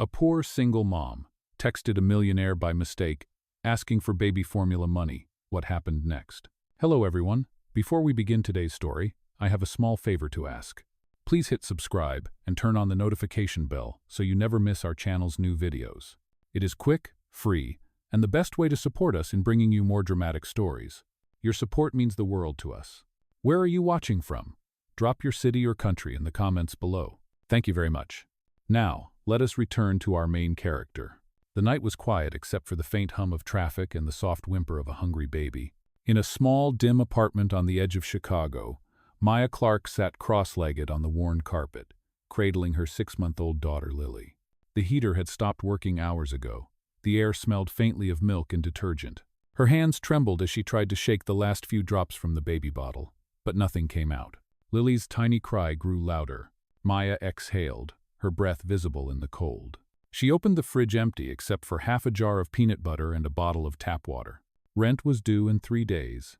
A poor single mom texted a millionaire by mistake, asking for baby formula money. What happened next? Hello everyone. Before we begin today's story, I have a small favor to ask. Please hit subscribe and turn on the notification bell so you never miss our channel's new videos. It is quick, free, and the best way to support us in bringing you more dramatic stories. Your support means the world to us. Where are you watching from? Drop your city or country in the comments below. Thank you very much. Now, let us return to our main character. The night was quiet except for the faint hum of traffic and the soft whimper of a hungry baby. In a small, dim apartment on the edge of Chicago, Maya Clark sat cross-legged on the worn carpet, cradling her 6-month-old daughter Lily. The heater had stopped working hours ago. The air smelled faintly of milk and detergent. Her hands trembled as she tried to shake the last few drops from the baby bottle, but nothing came out. Lily's tiny cry grew louder. Maya exhaled, her breath visible in the cold. She opened the fridge empty except for half a jar of peanut butter and a bottle of tap water. Rent was due in 3 days.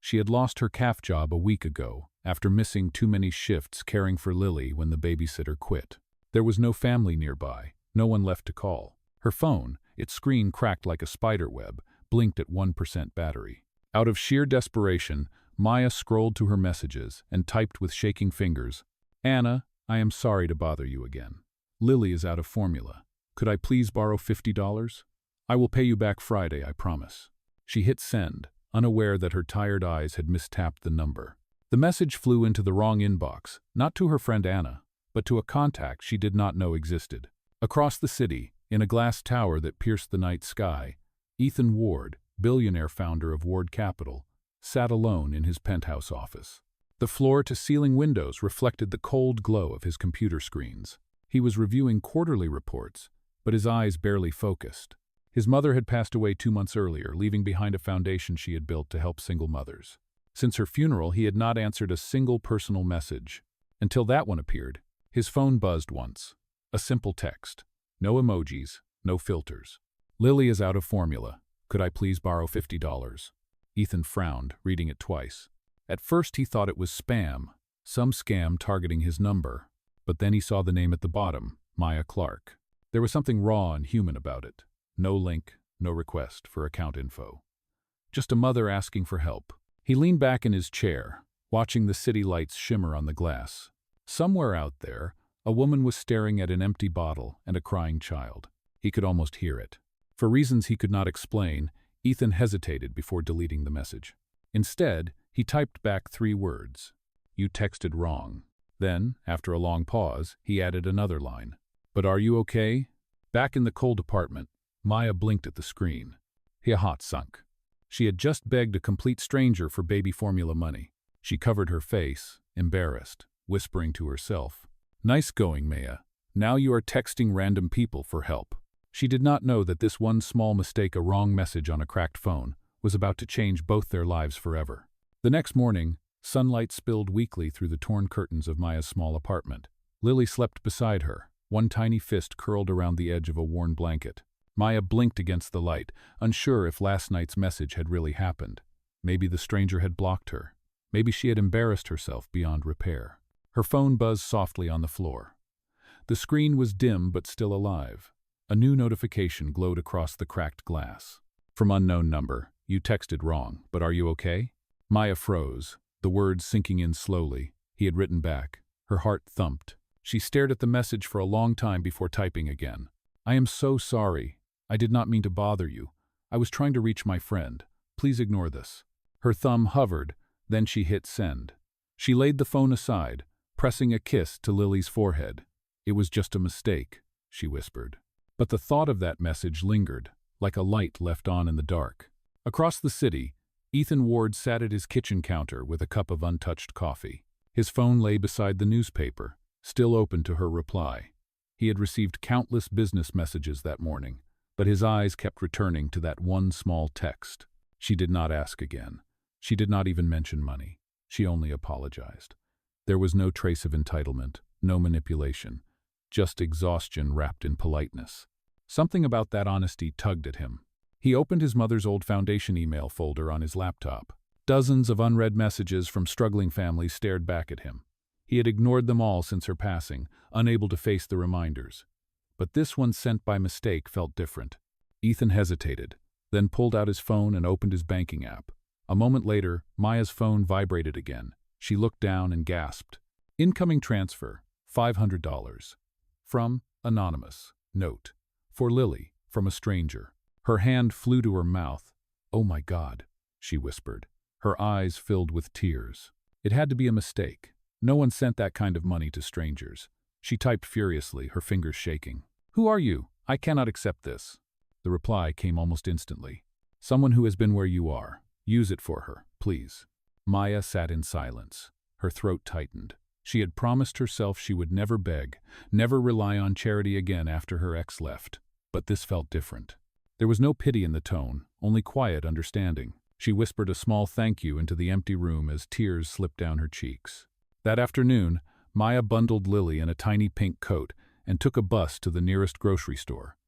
She had lost her calf job a week ago after missing too many shifts caring for Lily when the babysitter quit. There was no family nearby, no one left to call. Her phone, its screen cracked like a spider web, blinked at 1% battery. Out of sheer desperation, Maya scrolled to her messages and typed with shaking fingers, "Anna, I am sorry to bother you again. Lily is out of formula. Could I please borrow $50? I will pay you back Friday, I promise." She hit send, unaware that her tired eyes had mistapped the number. The message flew into the wrong inbox, not to her friend Anna, but to a contact she did not know existed. Across the city, in a glass tower that pierced the night sky, Ethan Ward, billionaire founder of Ward Capital, sat alone in his penthouse office. The floor-to-ceiling windows reflected the cold glow of his computer screens. He was reviewing quarterly reports, but his eyes barely focused. His mother had passed away 2 months earlier, leaving behind a foundation she had built to help single mothers. Since her funeral, he had not answered a single personal message. Until that one appeared, his phone buzzed once. A simple text. No emojis, no filters. "Lily is out of formula. Could I please borrow $50? Ethan frowned, reading it twice. At first he thought it was spam, some scam targeting his number. But then he saw the name at the bottom, Maya Clark. There was something raw and human about it. No link, no request for account info. Just a mother asking for help. He leaned back in his chair, watching the city lights shimmer on the glass. Somewhere out there, a woman was staring at an empty bottle and a crying child. He could almost hear it. For reasons he could not explain, Ethan hesitated before deleting the message. Instead, he typed back 3 words. "You texted wrong." Then, after a long pause, he added another line. "But are you okay?" Back in the cold apartment, Maya blinked at the screen. Her heart sunk. She had just begged a complete stranger for baby formula money. She covered her face, embarrassed, whispering to herself, "Nice going, Maya. Now you are texting random people for help." She did not know that this one small mistake, a wrong message on a cracked phone, was about to change both their lives forever. The next morning, sunlight spilled weakly through the torn curtains of Maya's small apartment. Lily slept beside her, one tiny fist curled around the edge of a worn blanket. Maya blinked against the light, unsure if last night's message had really happened. Maybe the stranger had blocked her. Maybe she had embarrassed herself beyond repair. Her phone buzzed softly on the floor. The screen was dim but still alive. A new notification glowed across the cracked glass. "From unknown number. You texted wrong, but are you okay?" Maya froze, the words sinking in slowly. He had written back. Her heart thumped. She stared at the message for a long time before typing again. "I am so sorry. I did not mean to bother you. I was trying to reach my friend. Please ignore this." Her thumb hovered, then she hit send. She laid the phone aside, pressing a kiss to Lily's forehead. "It was just a mistake," she whispered. But the thought of that message lingered, like a light left on in the dark. Across the city, Ethan Ward sat at his kitchen counter with a cup of untouched coffee. His phone lay beside the newspaper, still open to her reply. He had received countless business messages that morning, but his eyes kept returning to that one small text. She did not ask again. She did not even mention money. She only apologized. There was no trace of entitlement, no manipulation, just exhaustion wrapped in politeness. Something about that honesty tugged at him. He opened his mother's old foundation email folder on his laptop. Dozens of unread messages from struggling families stared back at him. He had ignored them all since her passing, unable to face the reminders. but this one sent by mistake felt different. Ethan hesitated, then pulled out his phone and opened his banking app. A moment later, Maya's phone vibrated again. She looked down and gasped. Incoming transfer, $500. From Anonymous. Note. For Lily, from a stranger. Her hand flew to her mouth. "Oh my God," she whispered. Her eyes filled with tears. It had to be a mistake. No one sent that kind of money to strangers. She typed furiously, her fingers shaking. "Who are you? I cannot accept this." The reply came almost instantly. "Someone who has been where you are. Use it for her, please." Maya sat in silence. Her throat tightened. She had promised herself she would never beg, never rely on charity again after her ex left. But this felt different. There was no pity in the tone, only quiet understanding. She whispered a small thank you into the empty room as tears slipped down her cheeks. That afternoon, Maya bundled Lily in a tiny pink coat and took a bus to the nearest grocery store.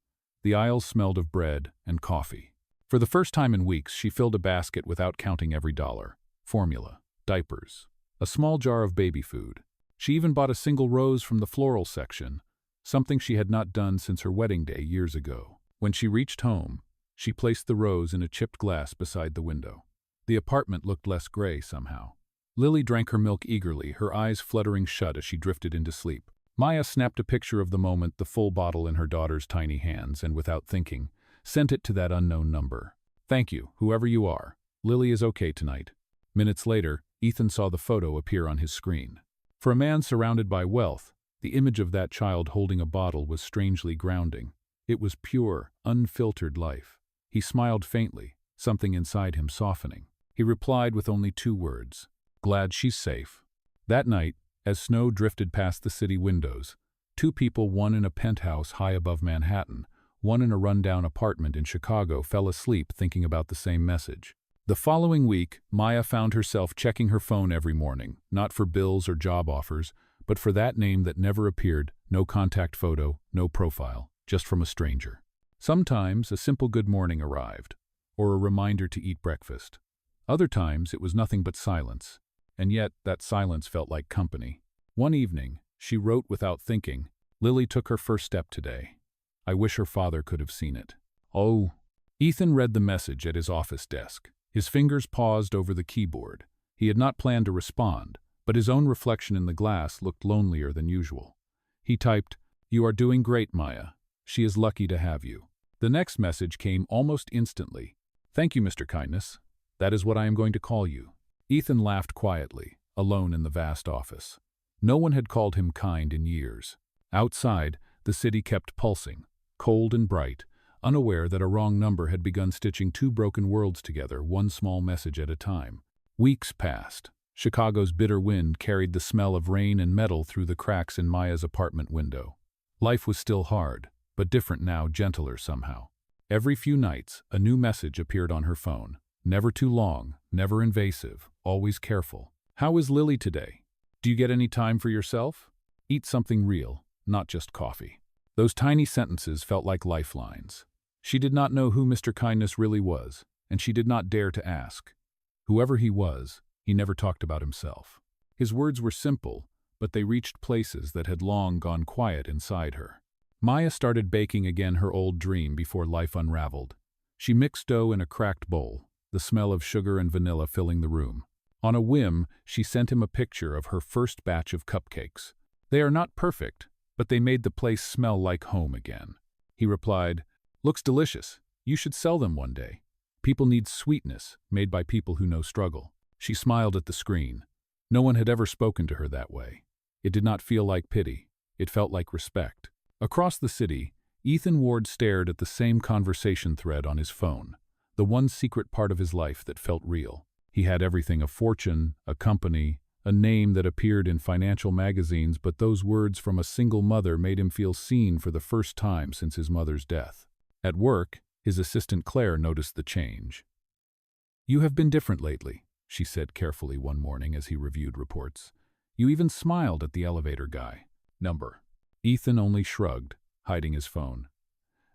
The aisles smelled of bread and coffee. For the first time in weeks, she filled a basket without counting every dollar. Formula, diapers, a small jar of baby food. She even bought a single rose from the floral section, something she had not done since her wedding day years ago. When she reached home, she placed the rose in a chipped glass beside the window. The apartment looked less gray somehow. Lily drank her milk eagerly, her eyes fluttering shut as she drifted into sleep. Maya snapped a picture of the moment, the full bottle in her daughter's tiny hands, and without thinking, sent it to that unknown number. "Thank you, whoever you are. Lily is okay tonight." Minutes later, Ethan saw the photo appear on his screen. For a man surrounded by wealth, the image of that child holding a bottle was strangely grounding. It was pure, unfiltered life. He smiled faintly, something inside him softening. He replied with only 2 words, "Glad she's safe." That night, as snow drifted past the city windows, 2 people, one in a penthouse high above Manhattan, one in a rundown apartment in Chicago, fell asleep thinking about the same message. The following week, Maya found herself checking her phone every morning, not for bills or job offers, but for that name that never appeared, no contact photo, no profile, just from a stranger. Sometimes a simple good morning arrived, or a reminder to eat breakfast. Other times it was nothing but silence, and yet that silence felt like company. One evening, she wrote without thinking, "Lily took her first step today. I wish her father could have seen it." Oh. Ethan read the message at his office desk. His fingers paused over the keyboard. He had not planned to respond, but his own reflection in the glass looked lonelier than usual. He typed, "You are doing great, Maya. She is lucky to have you." The next message came almost instantly. "Thank you, Mr. Kindness. That is what I am going to call you." Ethan laughed quietly, alone in the vast office. No one had called him kind in years. Outside, the city kept pulsing, cold and bright, unaware that a wrong number had begun stitching 2 broken worlds together, one small message at a time. Weeks passed. Chicago's bitter wind carried the smell of rain and metal through the cracks in Maya's apartment window. Life was still hard, but different now, gentler somehow. Every few nights, a new message appeared on her phone. Never too long, never invasive, always careful. "How is Lily today? Do you get any time for yourself? Eat something real, not just coffee." Those tiny sentences felt like lifelines. She did not know who Mr. Kindness really was, and she did not dare to ask. Whoever he was, he never talked about himself. His words were simple, but they reached places that had long gone quiet inside her. Maya started baking again, her old dream, before life unraveled. She mixed dough in a cracked bowl, the smell of sugar and vanilla filling the room. On a whim, she sent him a picture of her first batch of cupcakes. "They are not perfect, but they made the place smell like home again." He replied, "Looks delicious. You should sell them one day. People need sweetness, made by people who know struggle." She smiled at the screen. No one had ever spoken to her that way. It did not feel like pity. It felt like respect. Across the city, Ethan Ward stared at the same conversation thread on his phone, the one secret part of his life that felt real. He had everything: a fortune, a company, a name that appeared in financial magazines, but those words from a single mother made him feel seen for the first time since his mother's death. At work, his assistant Claire noticed the change. "You have been different lately," she said carefully one morning as he reviewed reports. "You even smiled at the elevator guy." "Number." Ethan only shrugged, hiding his phone.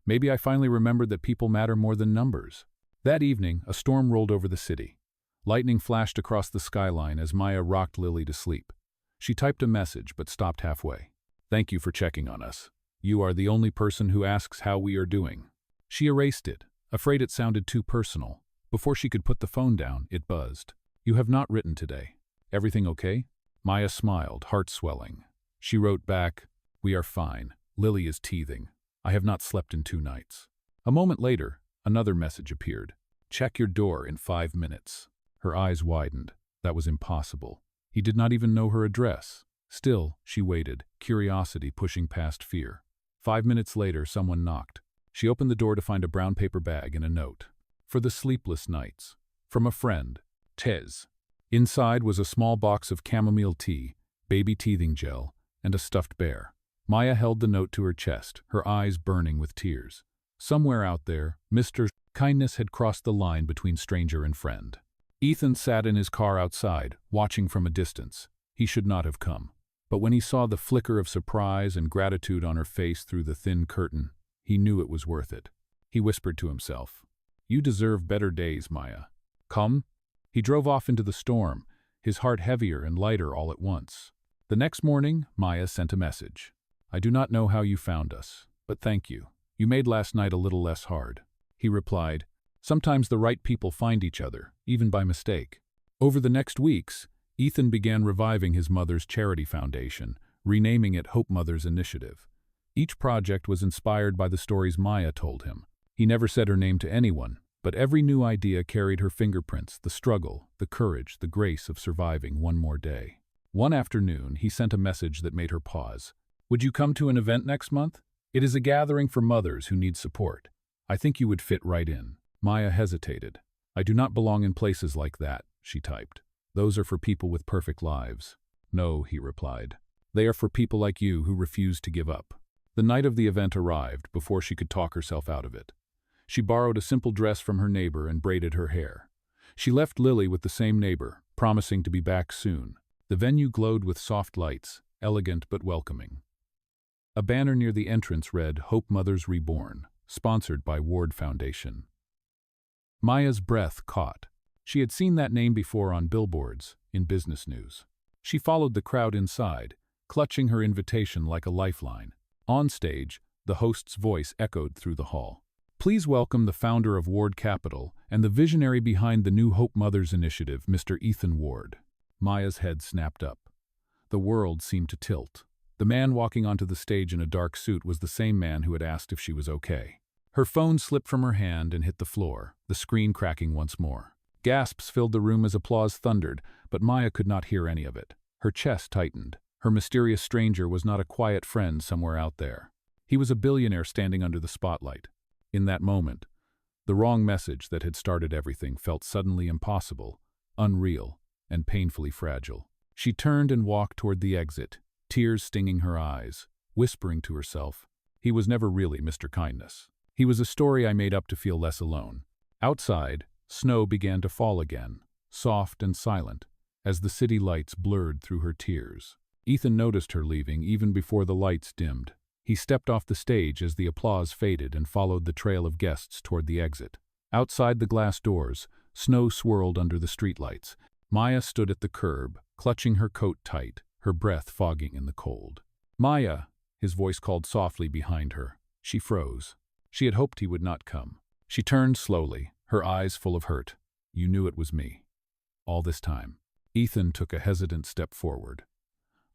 "Maybe I finally remembered that people matter more than numbers." That evening, a storm rolled over the city. Lightning flashed across the skyline as Maya rocked Lily to sleep. She typed a message but stopped halfway. "Thank you for checking on us. You are the only person who asks how we are doing." She erased it, afraid it sounded too personal. Before she could put the phone down, it buzzed. "You have not written today. Everything okay?" Maya smiled, heart swelling. She wrote back, "We are fine. Lily is teething. I have not slept in 2 nights." A moment later, another message appeared. "Check your door in 5 minutes." Her eyes widened. That was impossible. He did not even know her address. Still, she waited, curiosity pushing past fear. 5 minutes later, someone knocked. She opened the door to find a brown paper bag and a note. "For the sleepless nights. From a friend. Tez." Inside was a small box of chamomile tea, baby teething gel, and a stuffed bear. Maya held the note to her chest, her eyes burning with tears. Somewhere out there, Mr. Kindness had crossed the line between stranger and friend. Ethan sat in his car outside, watching from a distance. He should not have come. But when he saw the flicker of surprise and gratitude on her face through the thin curtain, he knew it was worth it. He whispered to himself, "You deserve better days, Maya. Come." He drove off into the storm, his heart heavier and lighter all at once. The next morning, Maya sent a message. "I do not know how you found us, but thank you. You made last night a little less hard." He replied, "Sometimes the right people find each other, even by mistake." Over the next weeks, Ethan began reviving his mother's charity foundation, renaming it Hope Mothers Initiative. Each project was inspired by the stories Maya told him. He never said her name to anyone, but every new idea carried her fingerprints, the struggle, the courage, the grace of surviving one more day. One afternoon, he sent a message that made her pause. "Would you come to an event next month? It is a gathering for mothers who need support. I think you would fit right in." Maya hesitated. "I do not belong in places like that," she typed. "Those are for people with perfect lives." "No," he replied. "They are for people like you who refuse to give up." The night of the event arrived before she could talk herself out of it. She borrowed a simple dress from her neighbor and braided her hair. She left Lily with the same neighbor, promising to be back soon. The venue glowed with soft lights, elegant but welcoming. A banner near the entrance read, "Hope Mothers Reborn," sponsored by Ward Foundation. Maya's breath caught. She had seen that name before on billboards, in business news. She followed the crowd inside, clutching her invitation like a lifeline. On stage, the host's voice echoed through the hall. "Please welcome the founder of Ward Capital and the visionary behind the new Hope Mothers Initiative, Mr. Ethan Ward." Maya's head snapped up. The world seemed to tilt. The man walking onto the stage in a dark suit was the same man who had asked if she was okay. Her phone slipped from her hand and hit the floor, the screen cracking once more. Gasps filled the room as applause thundered, but Maya could not hear any of it. Her chest tightened. Her mysterious stranger was not a quiet friend somewhere out there. He was a billionaire standing under the spotlight. In that moment, the wrong message that had started everything felt suddenly impossible, unreal, and painfully fragile. She turned and walked toward the exit, tears stinging her eyes, whispering to herself, "He was never really Mr. Kindness. He was a story I made up to feel less alone." Outside, snow began to fall again, soft and silent, as the city lights blurred through her tears. Ethan noticed her leaving even before the lights dimmed. He stepped off the stage as the applause faded and followed the trail of guests toward the exit. Outside the glass doors, snow swirled under the streetlights. Maya stood at the curb, clutching her coat tight, her breath fogging in the cold. "Maya," his voice called softly behind her. She froze. She had hoped he would not come. She turned slowly, her eyes full of hurt. "You knew it was me. All this time." Ethan took a hesitant step forward.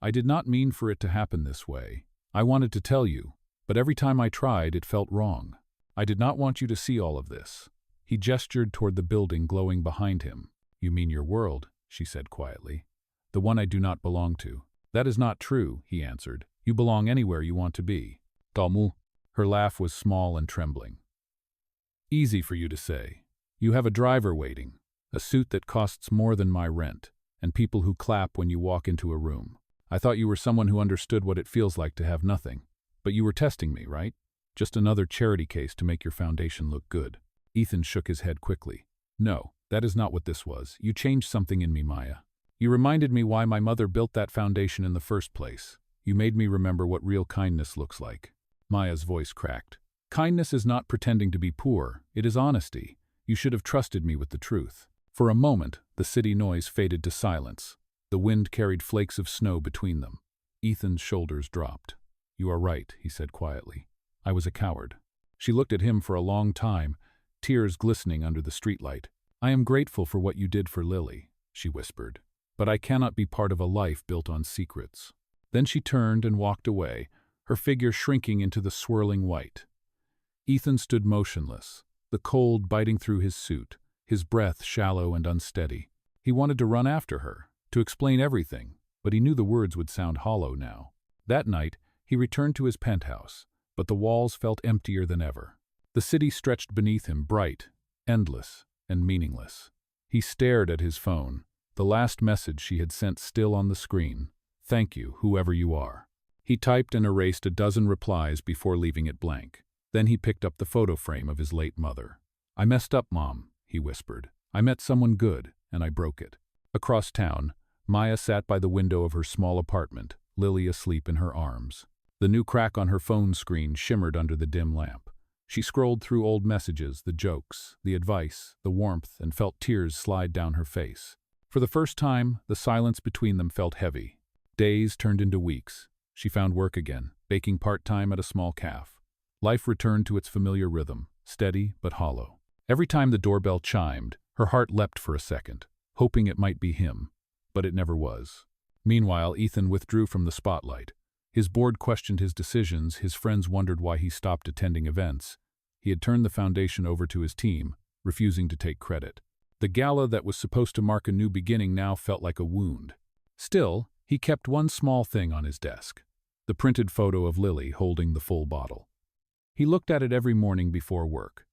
"I did not mean for it to happen this way. I wanted to tell you, but every time I tried, it felt wrong. I did not want you to see all of this." He gestured toward the building glowing behind him. "You mean your world," she said quietly. "The one I do not belong to." "That is not true," he answered. "You belong anywhere you want to be." "Dalmu." Her laugh was small and trembling. "Easy for you to say. You have a driver waiting, a suit that costs more than my rent, and people who clap when you walk into a room. I thought you were someone who understood what it feels like to have nothing. But you were testing me, right? Just another charity case to make your foundation look good." Ethan shook his head quickly. "No, that is not what this was. You changed something in me, Maya. You reminded me why my mother built that foundation in the first place. You made me remember what real kindness looks like." Maya's voice cracked. "Kindness is not pretending to be poor. It is honesty. You should have trusted me with the truth." For a moment, the city noise faded to silence. The wind carried flakes of snow between them. Ethan's shoulders dropped. You are right, he said quietly. I was a coward. She looked at him for a long time, tears glistening under the streetlight. I am grateful for what you did for Lily, she whispered. But I cannot be part of a life built on secrets. Then she turned and walked away, her figure shrinking into the swirling white. Ethan stood motionless, the cold biting through his suit, his breath shallow and unsteady. He wanted to run after her, to explain everything, but he knew the words would sound hollow now. That night, he returned to his penthouse, but the walls felt emptier than ever. The city stretched beneath him, bright, endless, and meaningless. He stared at his phone, the last message she had sent still on the screen. Thank you, whoever you are. He typed and erased a dozen replies before leaving it blank. Then he picked up the photo frame of his late mother. I messed up, Mom, he whispered. I met someone good, and I broke it. Across town, Maya sat by the window of her small apartment, Lily asleep in her arms. The new crack on her phone screen shimmered under the dim lamp. She scrolled through old messages, the jokes, the advice, the warmth, and felt tears slide down her face. For the first time, the silence between them felt heavy. Days turned into weeks. She found work again, baking part-time at a small cafe. Life returned to its familiar rhythm, steady but hollow. Every time the doorbell chimed, her heart leapt for a second, hoping it might be him, but it never was. Meanwhile, Ethan withdrew from the spotlight. His board questioned his decisions, his friends wondered why he stopped attending events. He had turned the foundation over to his team, refusing to take credit. The gala that was supposed to mark a new beginning now felt like a wound. Still, he kept one small thing on his desk, the printed photo of Lily holding the full bottle. He looked at it every morning before work,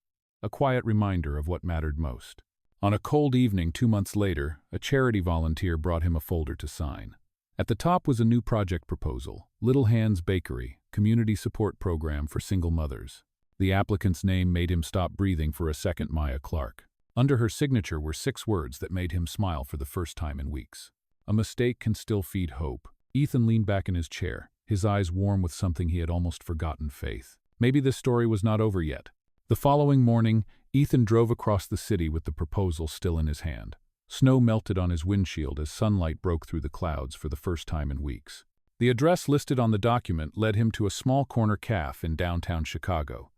a quiet reminder of what mattered most. On a cold evening 2 months later, a charity volunteer brought him a folder to sign. At the top was a new project proposal, Little Hands Bakery, community support program for single mothers. The applicant's name made him stop breathing for a second. Maya Clark. Under her signature were 6 words that made him smile for the first time in weeks. A mistake can still feed hope. Ethan leaned back in his chair, his eyes warm with something he had almost forgotten: faith. Maybe this story was not over yet. The following morning, Ethan drove across the city with the proposal still in his hand. Snow melted on his windshield as sunlight broke through the clouds for the first time in weeks. The address listed on the document led him to a small corner cafe in downtown Chicago.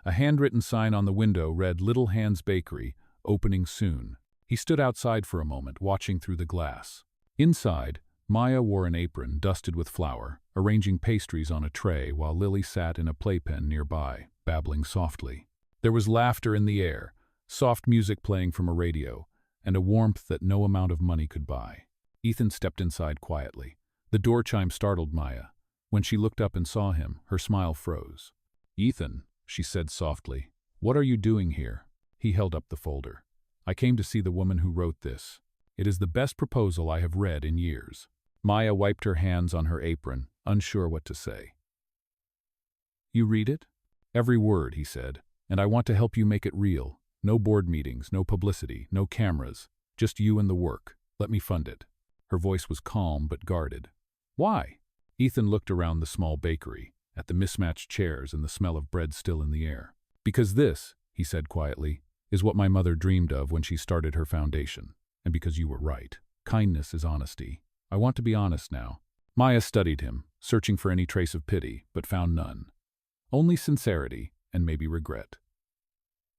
A handwritten sign on the window read Little Hands Bakery, opening soon. He stood outside for a moment, watching through the glass. Inside, Maya wore an apron dusted with flour, arranging pastries on a tray while Lily sat in a playpen nearby, babbling softly. There was laughter in the air, soft music playing from a radio, and a warmth that no amount of money could buy. Ethan stepped inside quietly. The door chime startled Maya. When she looked up and saw him, her smile froze. "Ethan," she said softly, "what are you doing here?" He held up the folder. "I came to see the woman who wrote this. It is the best proposal I have read in years." Maya wiped her hands on her apron, unsure what to say. "You read it?" "Every word," he said, "and I want to help you make it real. No board meetings, no publicity, no cameras, just you and the work. Let me fund it." Her voice was calm but guarded. "Why?" Ethan looked around the small bakery, at the mismatched chairs and the smell of bread still in the air. "Because this," he said quietly, "is what my mother dreamed of when she started her foundation. And because you were right. Kindness is honesty. I want to be honest now." Maya studied him, searching for any trace of pity, but found none. Only sincerity and maybe regret.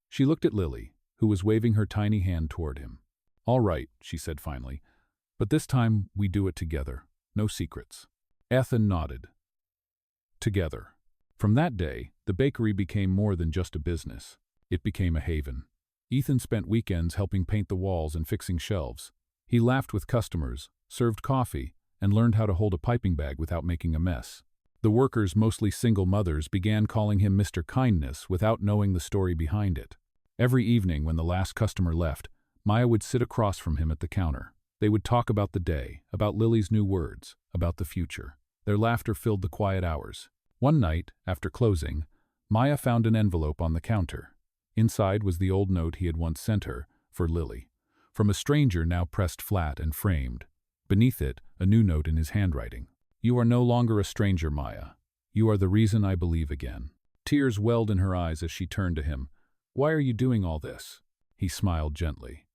She looked at Lily, who was waving her tiny hand toward him. "All right," she said finally, "but this time we do it together. No secrets." Ethan nodded. Together. From that day, the bakery became more than just a business. It became a haven. Ethan spent weekends helping paint the walls and fixing shelves. He laughed with customers, served coffee, and learned how to hold a piping bag without making a mess. The workers, mostly single mothers, began calling him Mr. Kindness without knowing the story behind it. Every evening when the last customer left, Maya would sit across from him at the counter. They would talk about the day, about Lily's new words, about the future. Their laughter filled the quiet hours. One night, after closing, Maya found an envelope on the counter. Inside was the old note he had once sent her, for Lily, from a stranger now pressed flat and framed. Beneath it, a new note in his handwriting. "You are no longer a stranger, Maya. You are the reason I believe again." Tears welled in her eyes as she turned to him. "Why are you doing all this?" He smiled gently.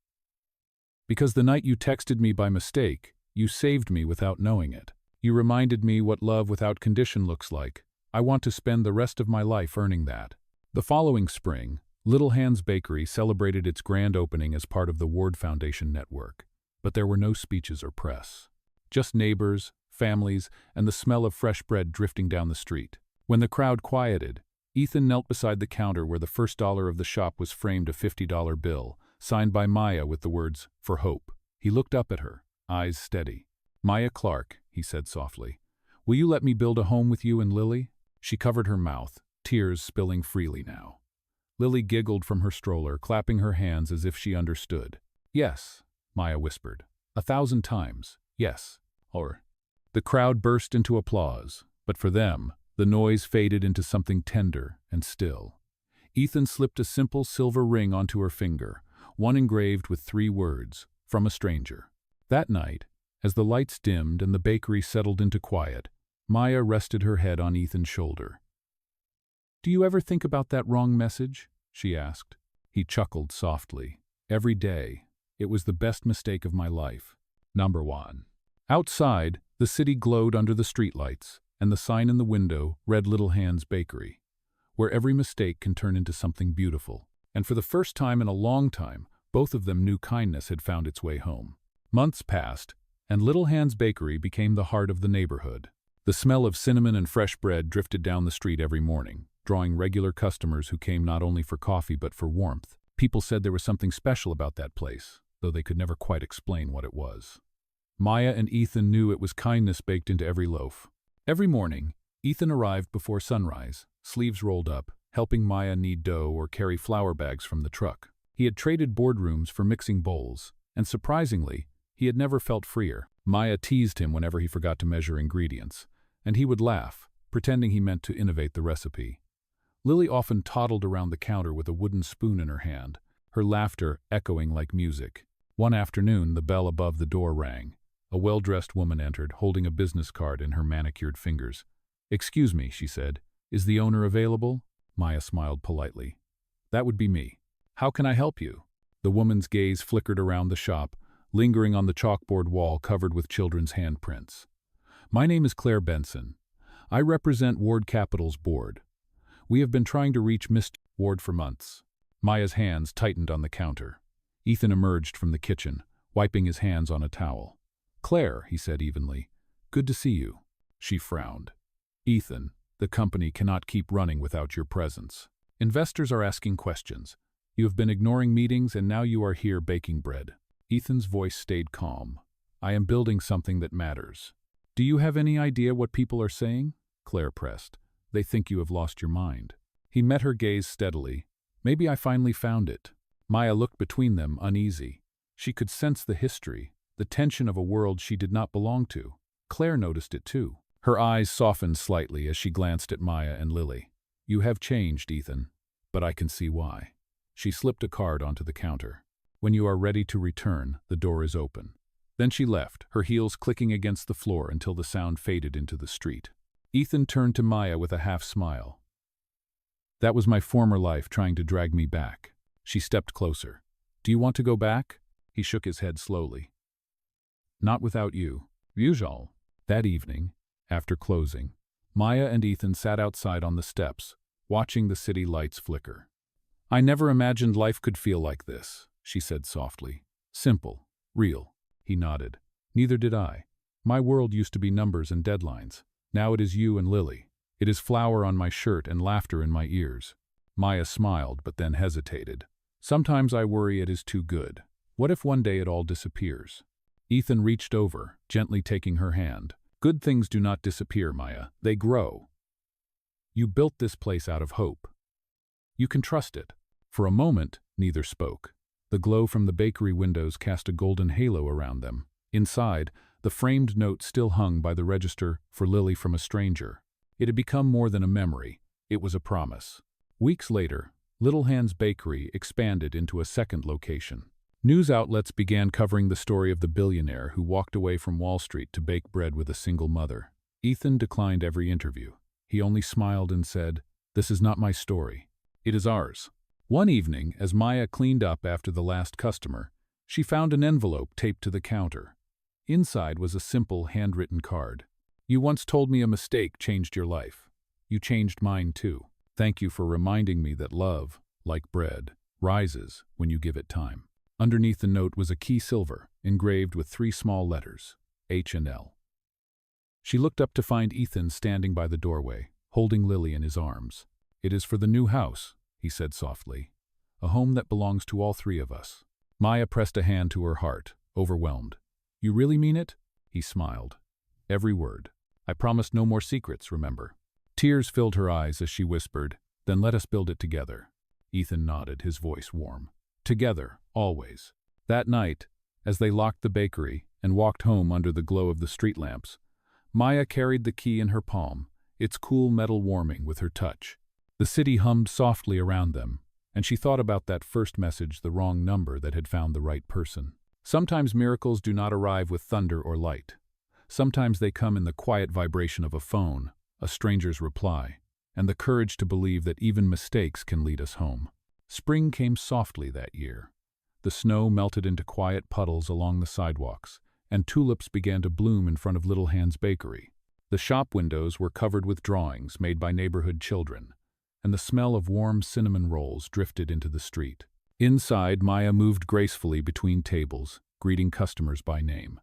"Because the night you texted me by mistake, you saved me without knowing it. You reminded me what love without condition looks like. I want to spend the rest of my life earning that." The following spring, Little Hands Bakery celebrated its grand opening as part of the Ward Foundation network. But there were no speeches or press. Just neighbors, families, and the smell of fresh bread drifting down the street. When the crowd quieted, Ethan knelt beside the counter where the first dollar of the shop was framed a $50 bill, signed by Maya with the words, "For Hope." He looked up at her, eyes steady. "Maya Clark," he said softly, "will you let me build a home with you and Lily?" She covered her mouth, tears spilling freely now. Lily giggled from her stroller, clapping her hands as if she understood. "Yes," Maya whispered. 1,000 times, yes. Or. The crowd burst into applause, but for them, the noise faded into something tender and still. Ethan slipped a simple silver ring onto her finger, one engraved with 3 words, "From a stranger." That night, as the lights dimmed and the bakery settled into quiet, Maya rested her head on Ethan's shoulder. "Do you ever think about that wrong message?" she asked. He chuckled softly. "Every day. It was the best mistake of my life." Number 1. Outside, the city glowed under the streetlights, and the sign in the window read Little Hands Bakery, where every mistake can turn into something beautiful. And for the first time in a long time, both of them knew kindness had found its way home. Months passed, and Little Hands Bakery became the heart of the neighborhood. The smell of cinnamon and fresh bread drifted down the street every morning, drawing regular customers who came not only for coffee but for warmth. People said there was something special about that place, though they could never quite explain what it was. Maya and Ethan knew it was kindness baked into every loaf. Every morning, Ethan arrived before sunrise, sleeves rolled up, helping Maya knead dough or carry flour bags from the truck. He had traded boardrooms for mixing bowls, and surprisingly, he had never felt freer. Maya teased him whenever he forgot to measure ingredients, and he would laugh, pretending he meant to innovate the recipe. Lily often toddled around the counter with a wooden spoon in her hand, her laughter echoing like music. One afternoon, the bell above the door rang. A well-dressed woman entered, holding a business card in her manicured fingers. "Excuse me," she said. "Is the owner available?" Maya smiled politely. "That would be me. How can I help you?" The woman's gaze flickered around the shop, lingering on the chalkboard wall covered with children's handprints. "My name is Claire Benson. I represent Ward Capital's board. We have been trying to reach Miss Ward for months." Maya's hands tightened on the counter. Ethan emerged from the kitchen, wiping his hands on a towel. "Claire," he said evenly, "good to see you." She frowned. "Ethan, the company cannot keep running without your presence. Investors are asking questions. You have been ignoring meetings and now you are here baking bread." Ethan's voice stayed calm. "I am building something that matters." "Do you have any idea what people are saying?" Claire pressed. "They think you have lost your mind." He met her gaze steadily. "Maybe I finally found it." Maya looked between them, uneasy. She could sense the history, the tension of a world she did not belong to. Claire noticed it too. Her eyes softened slightly as she glanced at Maya and Lily. "You have changed, Ethan, but I can see why." She slipped a card onto the counter. "When you are ready to return, the door is open." Then she left, her heels clicking against the floor until the sound faded into the street. Ethan turned to Maya with a half-smile. "That was my former life trying to drag me back." She stepped closer. "Do you want to go back?" He shook his head slowly. "Not without you." Usual. That evening, after closing, Maya and Ethan sat outside on the steps, watching the city lights flicker. "I never imagined life could feel like this," she said softly. "Simple. Real." He nodded. "Neither did I. My world used to be numbers and deadlines. Now it is you and Lily. It is flour on my shirt and laughter in my ears." Maya smiled, but then hesitated. "Sometimes I worry it is too good. What if one day it all disappears?" Ethan reached over, gently taking her hand. "Good things do not disappear, Maya. They grow. You built this place out of hope. You can trust it." For a moment, neither spoke. The glow from the bakery windows cast a golden halo around them. Inside, the framed note still hung by the register for Lily from a stranger. It had become more than a memory. It was a promise. Weeks later, Little Hands Bakery expanded into a second location. News outlets began covering the story of the billionaire who walked away from Wall Street to bake bread with a single mother. Ethan declined every interview. He only smiled and said, "This is not my story. It is ours." One evening, as Maya cleaned up after the last customer, she found an envelope taped to the counter. Inside was a simple, handwritten card. "You once told me a mistake changed your life. You changed mine too. Thank you for reminding me that love, like bread, rises when you give it time." Underneath the note was a key silver, engraved with 3 small letters, H and L. She looked up to find Ethan standing by the doorway, holding Lily in his arms. "It is for the new house," he said softly. "A home that belongs to all 3 of us." Maya pressed a hand to her heart, overwhelmed. "You really mean it?" He smiled. "Every word. I promised no more secrets, remember?" Tears filled her eyes as she whispered, "Then let us build it together." Ethan nodded, his voice warm. Together, always. That night, as they locked the bakery and walked home under the glow of the street lamps, Maya carried the key in her palm, its cool metal warming with her touch. The city hummed softly around them, and she thought about that first message, the wrong number that had found the right person. Sometimes miracles do not arrive with thunder or light. Sometimes they come in the quiet vibration of a phone, a stranger's reply, and the courage to believe that even mistakes can lead us home. Spring came softly that year. The snow melted into quiet puddles along the sidewalks, and tulips began to bloom in front of Little Hand's bakery. The shop windows were covered with drawings made by neighborhood children, and the smell of warm cinnamon rolls drifted into the street. Inside, Maya moved gracefully between tables, greeting customers by name.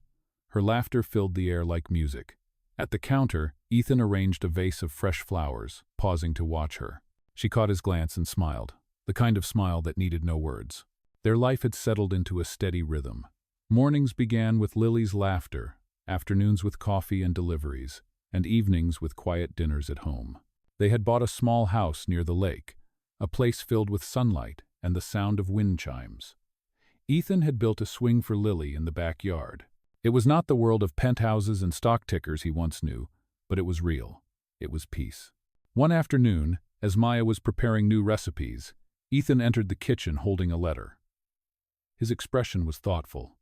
Her laughter filled the air like music. At the counter, Ethan arranged a vase of fresh flowers, pausing to watch her. She caught his glance and smiled, the kind of smile that needed no words. Their life had settled into a steady rhythm. Mornings began with Lily's laughter, afternoons with coffee and deliveries, and evenings with quiet dinners at home. They had bought a small house near the lake, a place filled with sunlight and the sound of wind chimes. Ethan had built a swing for Lily in the backyard. It was not the world of penthouses and stock tickers he once knew, but it was real. It was peace. One afternoon, as Maya was preparing new recipes, Ethan entered the kitchen holding a letter. His expression was thoughtful.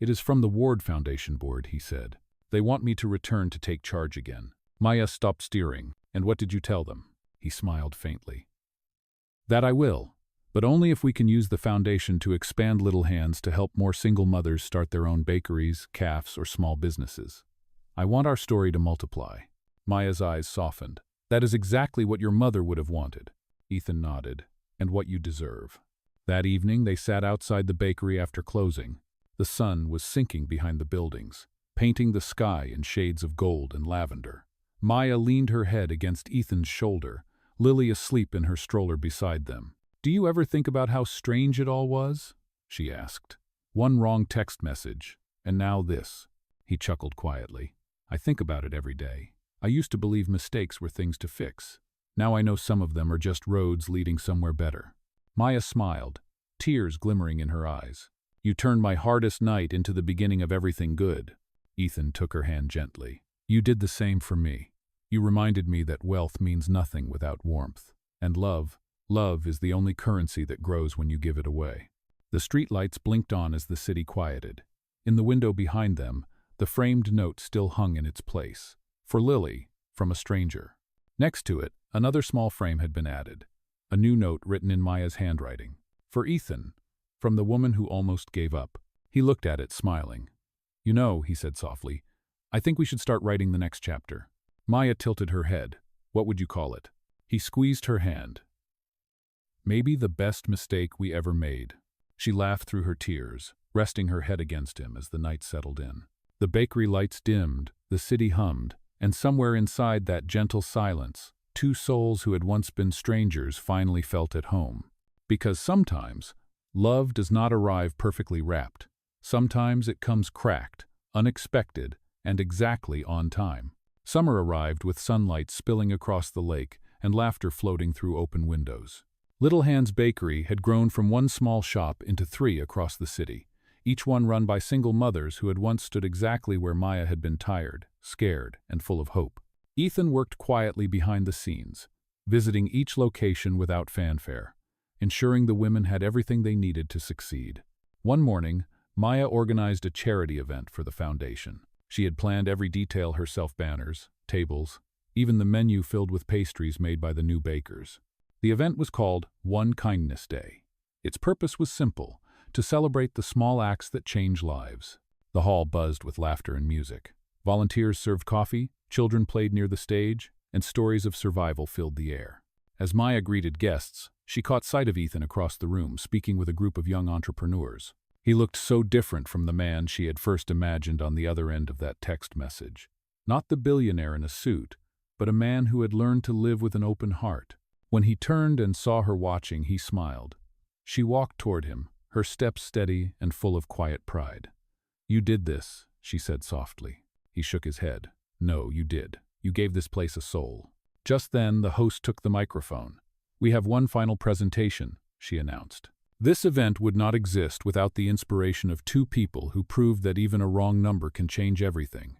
"It is from the Ward Foundation Board," he said. "They want me to return to take charge again." Maya stopped steering. "And what did you tell them?" He smiled faintly. "That I will, but only if we can use the foundation to expand Little Hands to help more single mothers start their own bakeries, cafes, or small businesses. I want our story to multiply." Maya's eyes softened. "That is exactly what your mother would have wanted." Ethan nodded. "And what you deserve." That evening they sat outside the bakery after closing. The sun was sinking behind the buildings, painting the sky in shades of gold and lavender. Maya leaned her head against Ethan's shoulder, Lily asleep in her stroller beside them. "Do you ever think about how strange it all was?" she asked. "One wrong text message, and now this." He chuckled quietly. "I think about it every day. I used to believe mistakes were things to fix. Now I know some of them are just roads leading somewhere better." Maya smiled, tears glimmering in her eyes. "You turned my hardest night into the beginning of everything good." Ethan took her hand gently. "You did the same for me. You reminded me that wealth means nothing without warmth. And love is the only currency that grows when you give it away." The streetlights blinked on as the city quieted. In the window behind them, the framed note still hung in its place. For Lily, from a stranger. Next to it, another small frame had been added. A new note written in Maya's handwriting. For Ethan, from the woman who almost gave up. He looked at it, smiling. "You know," he said softly, "I think we should start writing the next chapter." Maya tilted her head. "What would you call it?" He squeezed her hand. "Maybe the best mistake we ever made." She laughed through her tears, resting her head against him as the night settled in. The bakery lights dimmed, the city hummed, and somewhere inside that gentle silence, 2 souls who had once been strangers finally felt at home. Because sometimes, love does not arrive perfectly wrapped. Sometimes it comes cracked, unexpected, and exactly on time. Summer arrived with sunlight spilling across the lake and laughter floating through open windows. Little Hand's Bakery had grown from one small shop into 3 across the city, each one run by single mothers who had once stood exactly where Maya had been tired, scared, and full of hope. Ethan worked quietly behind the scenes, visiting each location without fanfare, ensuring the women had everything they needed to succeed. One morning, Maya organized a charity event for the foundation. She had planned every detail herself: banners, tables, even the menu filled with pastries made by the new bakers. The event was called One Kindness Day. Its purpose was simple: to celebrate the small acts that change lives. The hall buzzed with laughter and music. Volunteers served coffee, children played near the stage, and stories of survival filled the air. As Maya greeted guests, she caught sight of Ethan across the room, speaking with a group of young entrepreneurs. He looked so different from the man she had first imagined on the other end of that text message. Not the billionaire in a suit, but a man who had learned to live with an open heart. When he turned and saw her watching, he smiled. She walked toward him, her steps steady and full of quiet pride. "You did this," she said softly. He shook his head. "No, you did. You gave this place a soul." Just then, the host took the microphone. "We have one final presentation," she announced. This event would not exist without the inspiration of two people who proved that even a wrong number can change everything.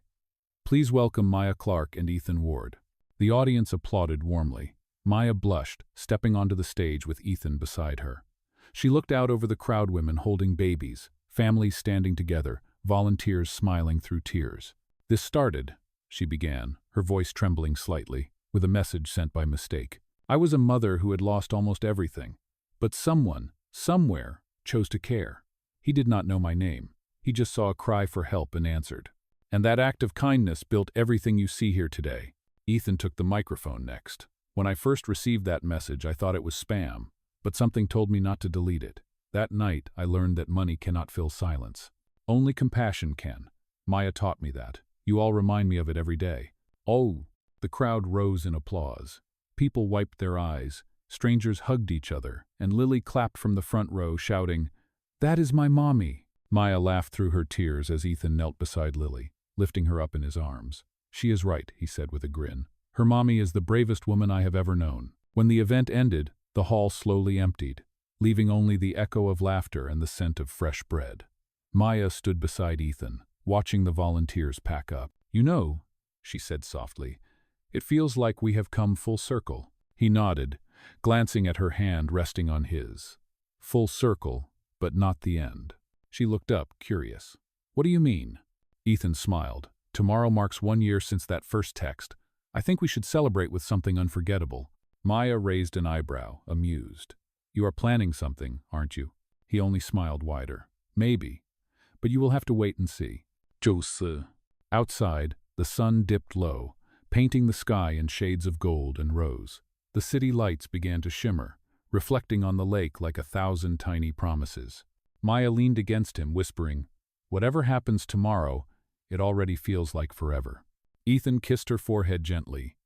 Please welcome Maya Clark and Ethan Ward. The audience applauded warmly. Maya blushed, stepping onto the stage with Ethan beside her. She looked out over the crowd, women holding babies, families standing together, volunteers smiling through tears. "This started," she began, her voice trembling slightly, with a message sent by mistake. "I was a mother who had lost almost everything. But someone, somewhere, chose to care. He did not know my name. He just saw a cry for help and answered. And that act of kindness built everything you see here today." Ethan took the microphone next. "When I first received that message, I thought it was spam, but something told me not to delete it. That night, I learned that money cannot fill silence. Only compassion can. Maya taught me that. You all remind me of it every day." "Oh!" The crowd rose in applause. People wiped their eyes, strangers hugged each other, and Lily clapped from the front row, shouting, "That is my mommy." Maya laughed through her tears as Ethan knelt beside Lily, lifting her up in his arms. "She is right," he said with a grin. "Her mommy is the bravest woman I have ever known." When the event ended, the hall slowly emptied, leaving only the echo of laughter and the scent of fresh bread. Maya stood beside Ethan, watching the volunteers pack up. "You know," she said softly, "it feels like we have come full circle." He nodded, glancing at her hand resting on his. "Full circle, but not the end." She looked up, curious. "What do you mean?" Ethan smiled. "Tomorrow marks 1 year since that first text. I think we should celebrate with something unforgettable." Maya raised an eyebrow, amused. "You are planning something, aren't you?" He only smiled wider. "Maybe, but you will have to wait and see." Outside, the sun dipped low, painting the sky in shades of gold and rose. The city lights began to shimmer, reflecting on the lake like 1,000 tiny promises. Maya leaned against him, whispering, "Whatever happens tomorrow, it already feels like forever." Ethan kissed her forehead gently.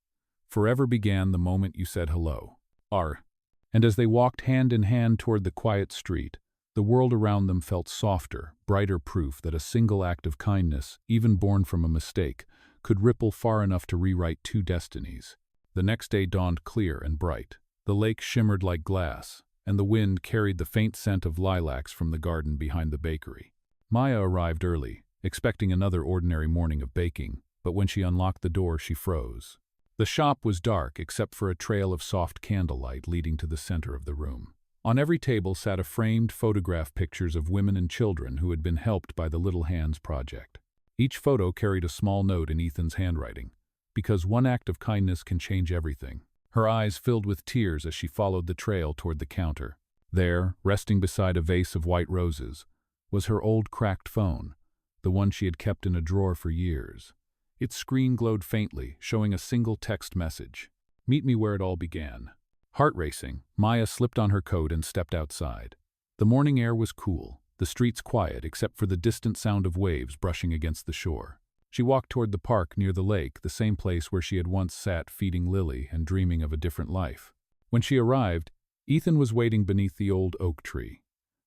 "Forever began the moment you said hello." And as they walked hand in hand toward the quiet street, the world around them felt softer, brighter proof that a single act of kindness, even born from a mistake, could ripple far enough to rewrite two destinies. The next day dawned clear and bright. The lake shimmered like glass, and the wind carried the faint scent of lilacs from the garden behind the bakery. Maya arrived early, expecting another ordinary morning of baking, but when she unlocked the door, she froze. The shop was dark except for a trail of soft candlelight leading to the center of the room. On every table sat a framed photograph pictures of women and children who had been helped by the Little Hands Project. Each photo carried a small note in Ethan's handwriting, "Because one act of kindness can change everything." Her eyes filled with tears as she followed the trail toward the counter. There, resting beside a vase of white roses, was her old cracked phone, the one she had kept in a drawer for years. Its screen glowed faintly, showing a single text message. "Meet me where it all began." Heart racing, Maya slipped on her coat and stepped outside. The morning air was cool, the streets quiet except for the distant sound of waves brushing against the shore. She walked toward the park near the lake, the same place where she had once sat feeding Lily and dreaming of a different life. When she arrived, Ethan was waiting beneath the old oak tree.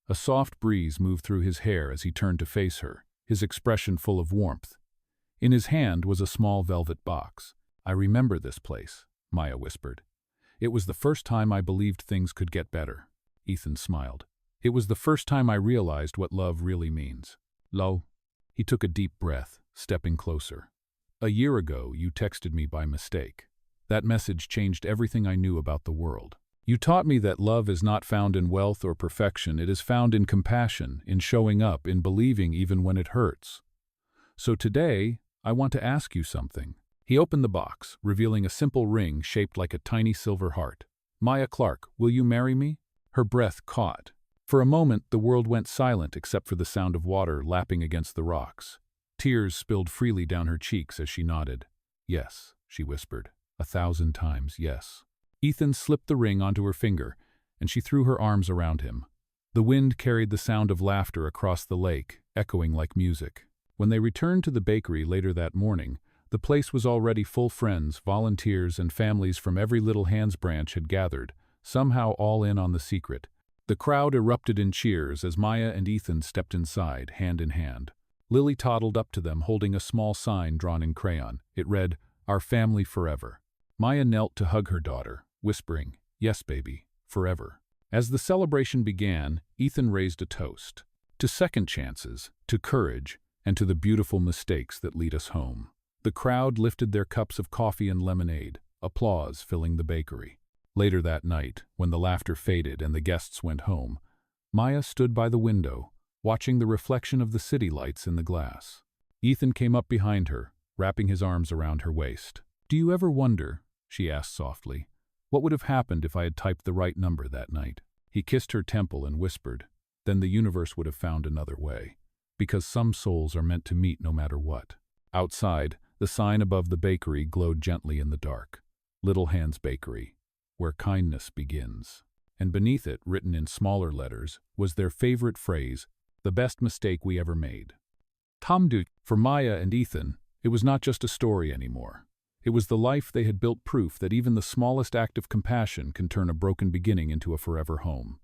A soft breeze moved through his hair as he turned to face her, his expression full of warmth. In his hand was a small velvet box. "I remember this place," Maya whispered. "It was the first time I believed things could get better." Ethan smiled. "It was the first time I realized what love really means." Lo. He took a deep breath, stepping closer. "A year ago, you texted me by mistake. That message changed everything I knew about the world. You taught me that love is not found in wealth or perfection, it is found in compassion, in showing up, in believing even when it hurts. So today, I want to ask you something." He opened the box, revealing a simple ring shaped like a tiny silver heart. "Maya Clark, will you marry me?" Her breath caught. For a moment, the world went silent except for the sound of water lapping against the rocks. Tears spilled freely down her cheeks as she nodded. "Yes," she whispered. 1,000 times, yes. Ethan slipped the ring onto her finger, and she threw her arms around him. The wind carried the sound of laughter across the lake, echoing like music. When they returned to the bakery later that morning, the place was already full. Friends, volunteers, and families from every Little Hands branch had gathered, somehow all in on the secret. The crowd erupted in cheers as Maya and Ethan stepped inside, hand in hand. Lily toddled up to them holding a small sign drawn in crayon. It read, "Our family forever." Maya knelt to hug her daughter, whispering, "Yes, baby, forever." As the celebration began, Ethan raised a toast. To second chances, to courage, and to the beautiful mistakes that lead us home. The crowd lifted their cups of coffee and lemonade, applause filling the bakery. Later that night, when the laughter faded and the guests went home, Maya stood by the window, watching the reflection of the city lights in the glass. Ethan came up behind her, wrapping his arms around her waist. "Do you ever wonder," she asked softly, "what would have happened if I had typed the right number that night?" He kissed her temple and whispered, "Then the universe would have found another way. Because some souls are meant to meet no matter what." Outside, the sign above the bakery glowed gently in the dark. Little Hands Bakery, where kindness begins. And beneath it, written in smaller letters, was their favorite phrase, "The best mistake we ever made." For Maya and Ethan, it was not just a story anymore. It was the life they had built, proof that even the smallest act of compassion can turn a broken beginning into a forever home.